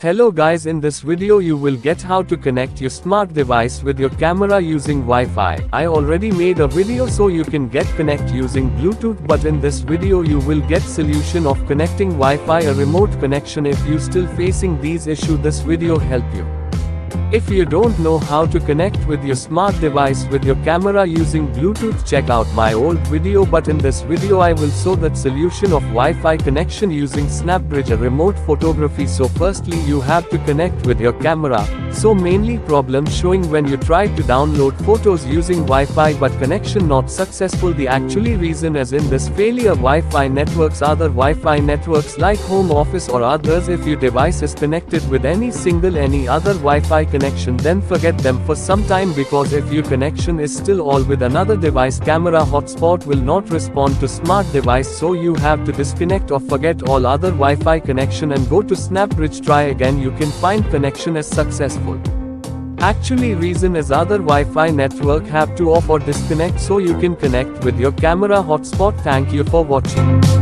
Hello guys, in this video you will get how to connect your smart device with your camera using Wi-Fi. I already made a video so you can get connect using Bluetooth, but in this video you will get solution of connecting Wi-Fi, a remote connection. If you still facing these issue, this video help you. If you don't know how to connect with your smart device with your camera using Bluetooth, check out my old video, but in this video I will show that solution of Wi-Fi connection using Snapbridge, a remote photography. So firstly you have to connect with your camera. So mainly problem showing when you try to download photos using Wi-Fi but connection not successful. The actually reason is in this failure Wi-Fi networks, other Wi-Fi networks like home office or others. If your device is connected with any other Wi-Fi connection, then forget them for some time, because if your connection is still all with another device, camera hotspot will not respond to smart device. So you have to disconnect or forget all other Wi-Fi connection and go to Snapbridge. Try again, you can find connection is successful. Actually reason is other Wi-Fi network have to off or disconnect so you can connect with your camera hotspot. Thank you for watching.